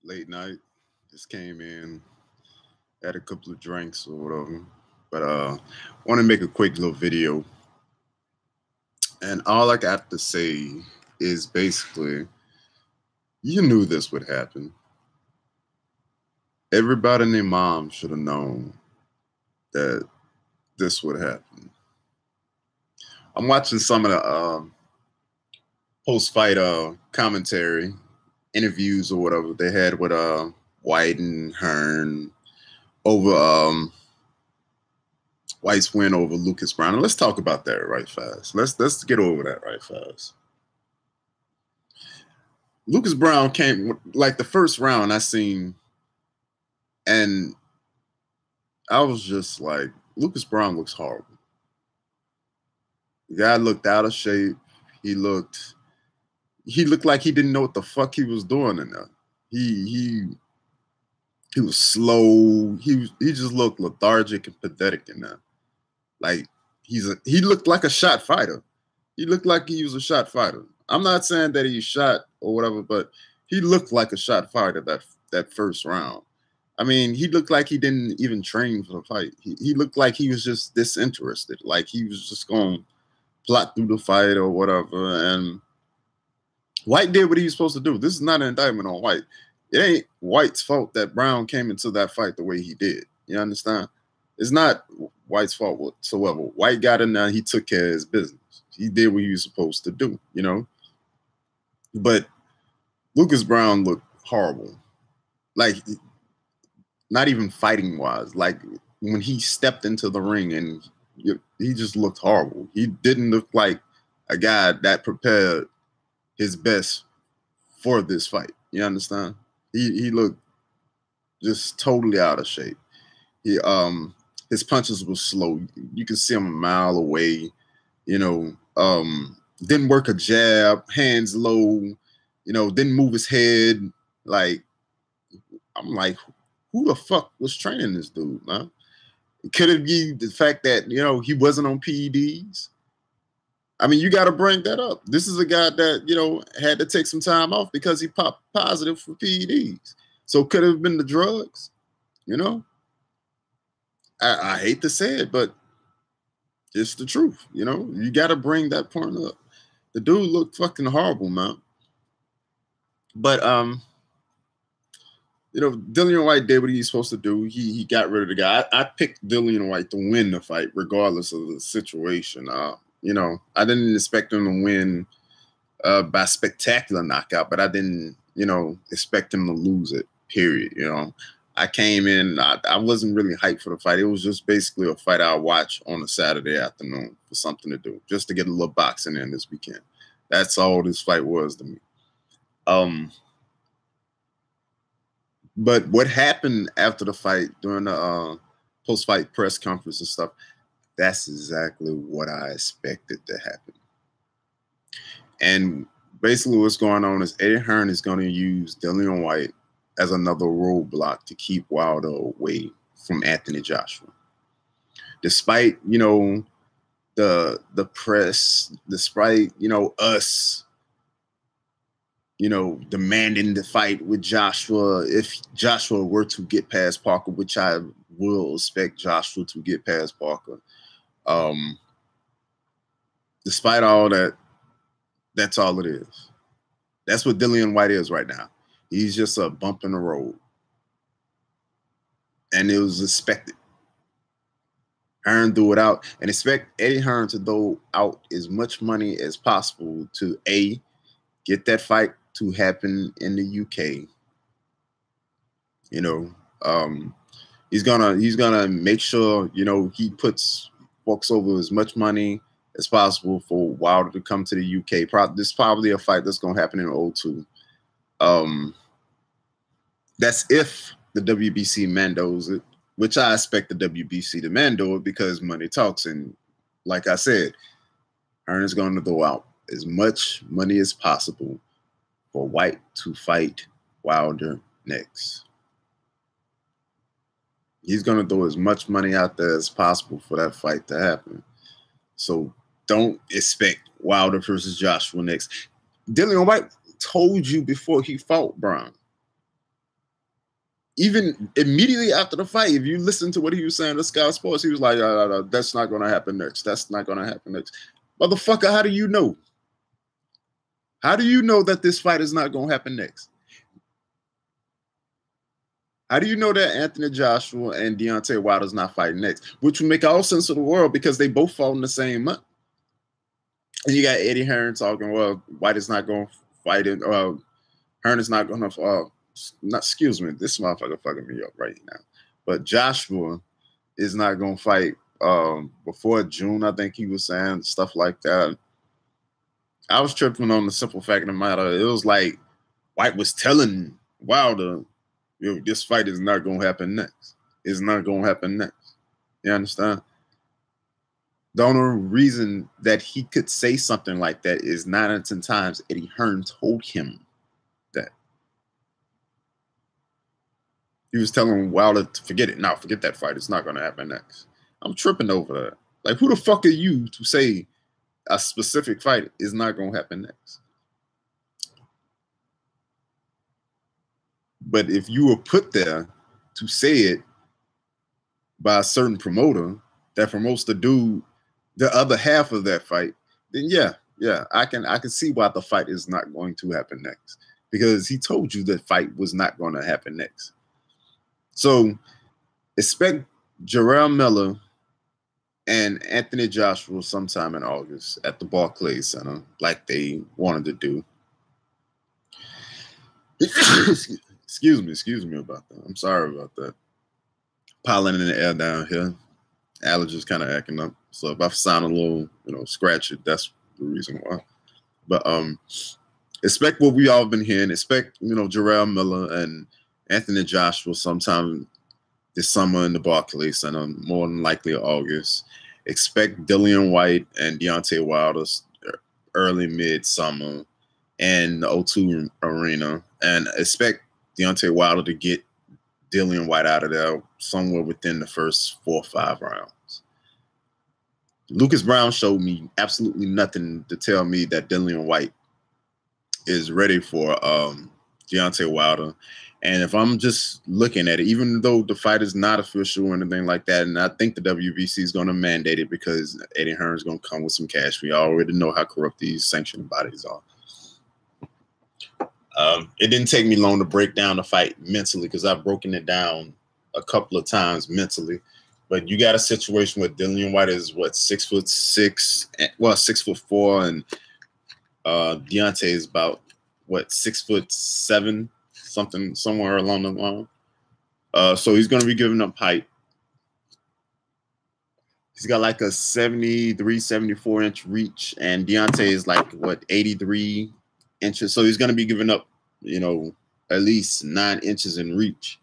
late night. Just came in, had a couple of drinks or whatever. But want to make a quick little video. And all I got to say is basically, you knew this would happen. Everybody and their mom should have known that this would happen. I'm watching some of the post-fight commentary, interviews or whatever they had with Whyte and Hearn over Whyte's win over Lucas Browne. And let's talk about that right fast. Let's get over that right fast. Lucas Browne came like the first round I seen, and I was just like, Lucas Browne looks horrible. The guy looked out of shape. He looked like he didn't know what the fuck he was doing in there. He was slow. He just looked lethargic and pathetic in there. Like he looked like a shot fighter. He looked like he was a shot fighter. I'm not saying that he shot or whatever, but he looked like a shot fighter that first round. I mean, he looked like he didn't even train for the fight. He looked like he was just disinterested. Like he was just going to plot through the fight or whatever. And Whyte did what he was supposed to do. This is not an indictment on Whyte. It ain't Whyte's fault that Browne came into that fight the way he did. You understand? It's not Whyte's fault whatsoever. Whyte got in there. He took care of his business. He did what he was supposed to do, you know? But Lucas Browne looked horrible. Like, not even fighting-wise. Like, when he stepped into the ring and he just looked horrible. He didn't look like a guy that prepared his best for this fight. You understand? He looked just totally out of shape. His punches were slow. You could see him a mile away. You know, didn't work a jab, hands low. You know, didn't move his head. Like, I'm like, who the fuck was training this dude, man? Could it be the fact that, you know, he wasn't on PEDs? I mean, you got to bring that up. This is a guy that, you know, had to take some time off because he popped positive for PEDs. So could it have been the drugs? You know? I hate to say it, but it's the truth. You know? You got to bring that point up. The dude looked fucking horrible, man. But, you know, Dillian Whyte did what he's supposed to do. He got rid of the guy. I picked Dillian Whyte to win the fight, regardless of the situation. You know, I didn't expect him to win by spectacular knockout, but I didn't, you know, expect him to lose it, period. You know, I came in, I wasn't really hyped for the fight. It was just basically a fight I'll watch on a Saturday afternoon for something to do, just to get a little boxing in this weekend. That's all this fight was to me. But what happened after the fight, during the post-fight press conference and stuff, that's exactly what I expected to happen. And basically what's going on is Eddie Hearn is going to use Dillian Whyte as another roadblock to keep Wilder away from Anthony Joshua. Despite, you know, the press, despite, you know, us, you know, demanding the fight with Joshua, if Joshua were to get past Parker, which I will expect Joshua to get past Parker. Despite all that, that's all it is. That's what Dillian Whyte is right now. He's just a bump in the road. And it was expected. Hearn threw it out, and expect Eddie Hearn to throw out as much money as possible to A, get that fight to happen in the UK. You know, he's gonna make sure, you know, he walks over as much money as possible for Wilder to come to the UK. This is probably a fight that's gonna happen in O2. That's if the WBC mandos it, which I expect the WBC to mando it because money talks. And like I said, Hearn is going to throw out as much money as possible for Whyte to fight Wilder next. He's going to throw as much money out there as possible for that fight to happen. So don't expect Wilder versus Joshua next. Dillian Whyte told you before he fought Browne even immediately after the fight, if you listen to what he was saying to Sky Sports, he was like, that's not going to happen next. That's not going to happen next. Motherfucker, how do you know? How do you know that this fight is not going to happen next? How do you know that Anthony Joshua and Deontay Wilder's not fighting next? Which would make all sense of the world because they both fall in the same month. And you got Eddie Hearn talking, well, Whyte is not going to fight it. Hearn is not going to, excuse me, this motherfucker fucking me up right now. But Joshua is not going to fight before June, I think he was saying, stuff like that. I was tripping on the simple fact of the matter. It was like Whyte was telling Wilder, this fight is not going to happen next. It's not going to happen next. You understand? The only reason that he could say something like that is 9 out of 10 times Eddie Hearn told him that. He was telling Wilder to forget it. Now, forget that fight. It's not going to happen next. I'm tripping over that. Like, who the fuck are you to say a specific fight is not going to happen next? But if you were put there to say it by a certain promoter that promotes the other half of that fight, then yeah, I can see why the fight is not going to happen next, because he told you the fight was not going to happen next. So expect Jarrell Miller and Anthony Joshua sometime in August at the Barclays Center, like they wanted to do. Excuse me about that. I'm sorry about that. Pollen in the air down here. Allergies kind of acting up. So if I sound a little, scratchy, that's the reason why. But expect what we all been hearing. Expect, Jarrell Miller and Anthony Joshua sometime this summer in the Barclays Center, more than likely August. Expect Dillian Whyte and Deontay Wilder early mid-summer and the O2 Arena. And expect Deontay Wilder to get Dillian Whyte out of there somewhere within the first 4 or 5 rounds. Lucas Browne showed me absolutely nothing to tell me that Dillian Whyte is ready for Deontay Wilder. And if I'm just looking at it, even though the fight is not official or anything like that, and I think the WBC is going to mandate it because Eddie Hearn is going to come with some cash. We already know how corrupt these sanctioning bodies are. It didn't take me long to break down the fight mentally because I've broken it down a couple of times mentally. But you got a situation where Dillian Whyte is, 6'6", 6'4", and Deontay is about, 6'7", somewhere along the line. So he's going to be giving up height. He's got like a 73, 74-inch reach, and Deontay is like, 83 inches. So he's going to be giving up, at least 9 inches in reach.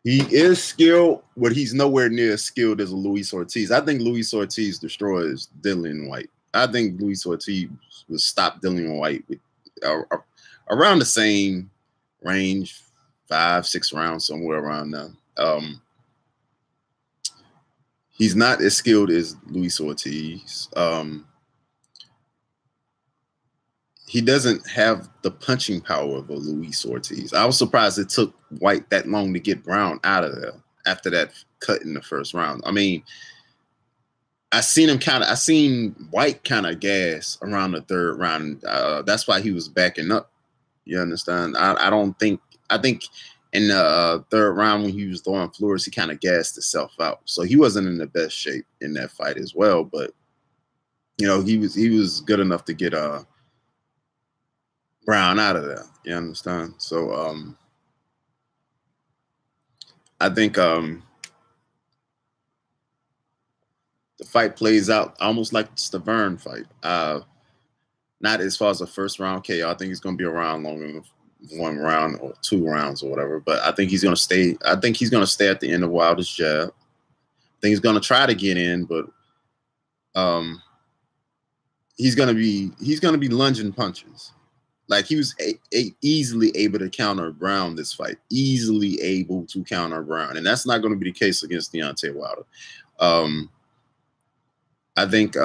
He is skilled, but he's nowhere near as skilled as a Luis Ortiz. I think Luis Ortiz destroys Dillian Whyte. I think Luis Ortiz will stop Dillian Whyte with around the same range, 5, 6 rounds, somewhere around now. He's not as skilled as Luis Ortiz. He doesn't have the punching power of a Luis Ortiz. I was surprised it took Whyte that long to get Browne out of there after that cut in the first round. I mean, I seen Whyte kind of gas around the 3rd round. That's why he was backing up. You understand? I think in the 3rd round when he was throwing floors, he kind of gassed himself out. So he wasn't in the best shape in that fight as well. But he was good enough to get Browne out of there. You understand? So I think the fight plays out almost like the Hearn fight. Not as far as a first round KO. I think it's going to be around longer than 1 round or 2 rounds or whatever. But I think he's going to stay. I think he's going to stay at the end of Wilder's jab. I think he's going to try to get in, but he's going to be lunging punches. Like he was easily able to counter Browne this fight. Easily able to counter Browne. And that's not going to be the case against Deontay Wilder. I think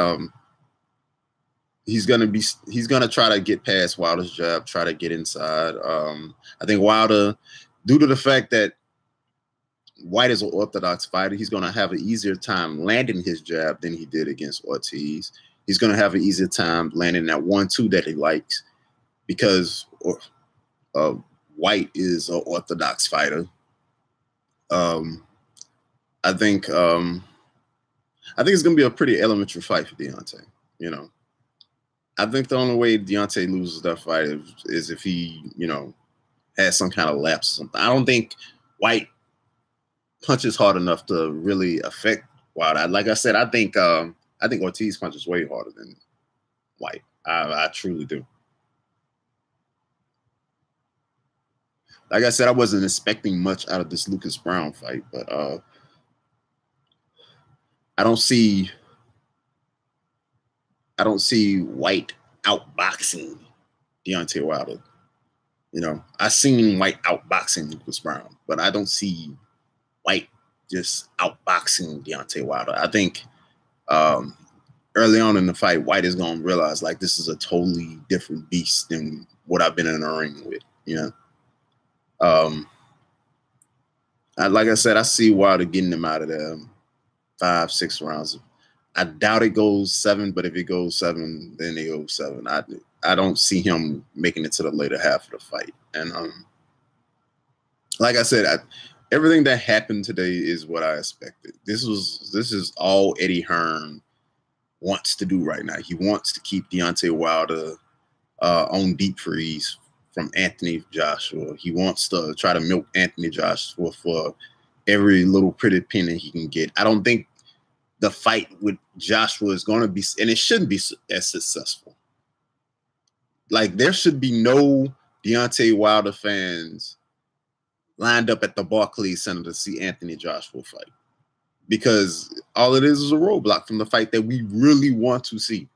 he's gonna try to get past Wilder's jab, try to get inside. I think Wilder, due to the fact that Whyte is an orthodox fighter, he's gonna have an easier time landing his jab than he did against Ortiz. He's gonna have an easier time landing that 1-2 that he likes because Whyte is an orthodox fighter. I think it's gonna be a pretty elementary fight for Deontay. You know, I think the only way Deontay loses that fight is if he, has some kind of lapse or something. I don't think Whyte punches hard enough to really affect Wilder. Like I said, I think Ortiz punches way harder than Whyte. I truly do. Like I said, I wasn't expecting much out of this Lucas Browne fight, but I don't see Whyte outboxing Deontay Wilder. I seen Whyte outboxing Lucas Browne, but I don't see Whyte just outboxing Deontay Wilder. I think early on in the fight, Whyte is going to realize, like, this is a totally different beast than what I've been in the ring with, like I said, I see Wilder getting him out of there 5-6 rounds. I doubt it goes 7, but if it goes 7, then it goes 7. I don't see him making it to the later half of the fight. And like I said, everything that happened today is what I expected. This is all Eddie Hearn wants to do right now. He wants to keep Deontay Wilder on deep freeze from Anthony Joshua. He wants to try to milk Anthony Joshua for every little pretty penny he can get. I don't think the fight with Joshua is going to be, and it shouldn't be as successful. Like, there should be no Deontay Wilder fans lined up at the Barclays Center to see Anthony Joshua fight, because all it is a roadblock from the fight that we really want to see.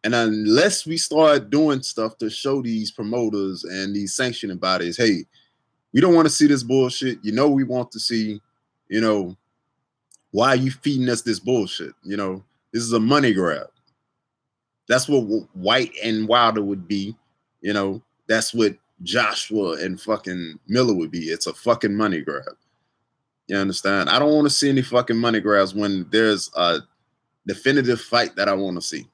And unless we start doing stuff to show these promoters and these sanctioning bodies, hey, we don't want to see this bullshit. We want to see, why are you feeding us this bullshit? This is a money grab. That's what Whyte and Wilder would be. That's what Joshua and fucking Miller would be. It's a fucking money grab. You understand? I don't want to see any fucking money grabs when there's a definitive fight that I want to see.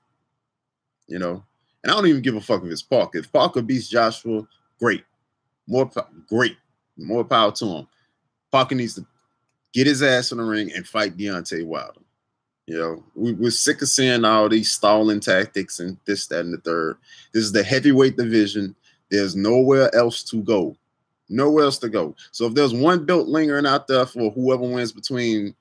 And I don't even give a fuck if it's Parker. If Parker beats Joshua, great. More power to him. Parker needs to get his ass in the ring and fight Deontay Wilder. We're sick of seeing all these stalling tactics and this, that, and the third. This is the heavyweight division. There's nowhere else to go. Nowhere else to go. So if there's one belt lingering out there for whoever wins between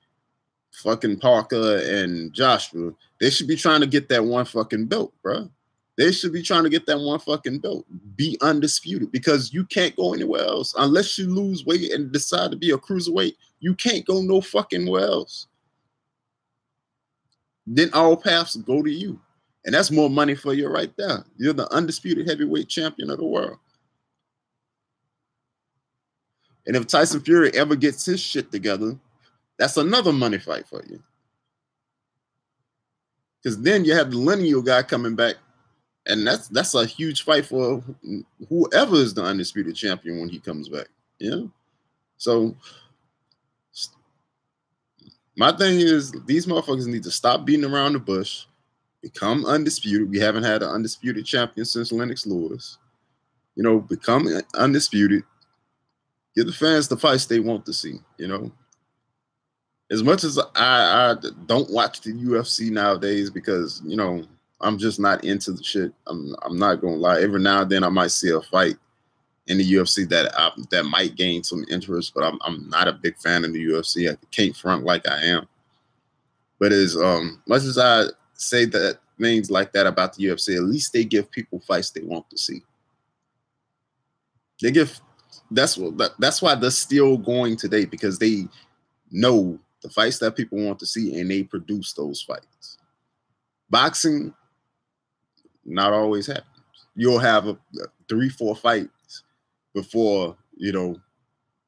fucking Parker and Joshua, they should be trying to get that one fucking belt, bro. They should be trying to get that one fucking belt. Be undisputed, because you can't go anywhere else. Unless you lose weight and decide to be a cruiserweight, you can't go no fucking where else. Then all paths go to you. And that's more money for you right there. You're the undisputed heavyweight champion of the world. And if Tyson Fury ever gets his shit together, that's another money fight for you. Because then you have the lineal guy coming back, and that's a huge fight for whoever is the undisputed champion when he comes back. So my thing is, these motherfuckers need to stop beating around the bush, become undisputed. We haven't had an undisputed champion since Lennox Lewis. Become undisputed. Give the fans the fights they want to see. As much as I don't watch the UFC nowadays because, I'm just not into the shit. I'm not going to lie. Every now and then I might see a fight in the UFC that might gain some interest, but I'm not a big fan of the UFC. I can't front like I am. But as much as I say that things like that about the UFC, at least they give people fights they want to see. That's why they're still going today, because they know the fights that people want to see and they produce those fights. Boxing, not always happens. You'll have 3-4 fights before,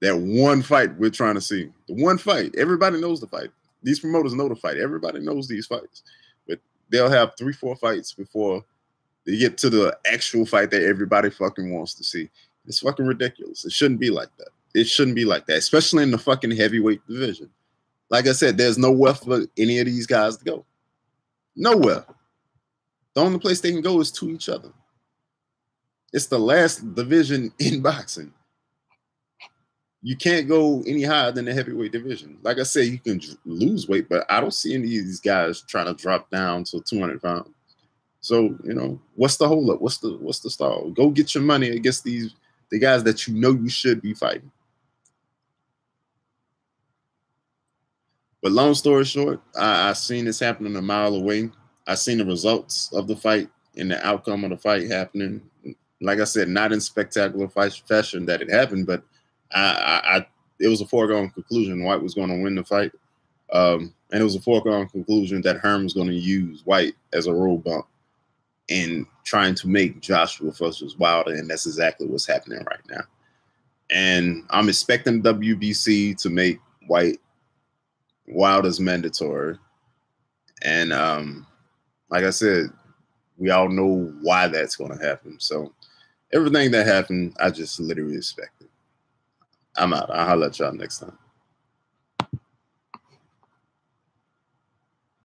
that one fight we're trying to see. The one fight. Everybody knows the fight. These promoters know the fight. Everybody knows these fights. But they'll have 3-4 fights before to get to the actual fight that everybody fucking wants to see. It's fucking ridiculous. It shouldn't be like that. It shouldn't be like that, especially in the fucking heavyweight division. Like I said, there's nowhere for any of these guys to go. Nowhere. The only place they can go is to each other. It's the last division in boxing. You can't go any higher than the heavyweight division. Like I said, you can lose weight, but I don't see any of these guys trying to drop down to 200 pounds. So, you know, what's the holdup? What's the stall? Go get your money against the guys that you know you should be fighting. But long story short, I seen this happening a mile away. I seen the results of the fight and the outcome of the fight happening. Like I said, not in spectacular fashion that it happened, but it was a foregone conclusion Whyte was going to win the fight. And it was a foregone conclusion that Hearn was going to use Whyte as a road bump in trying to make Joshua versus Wilder, and that's exactly what's happening right now. And I'm expecting WBC to make Wilder's mandatory. And like I said, we all know why that's going to happen. So everything that happened, I just literally expected. I'm out. I'll holler at y'all next time.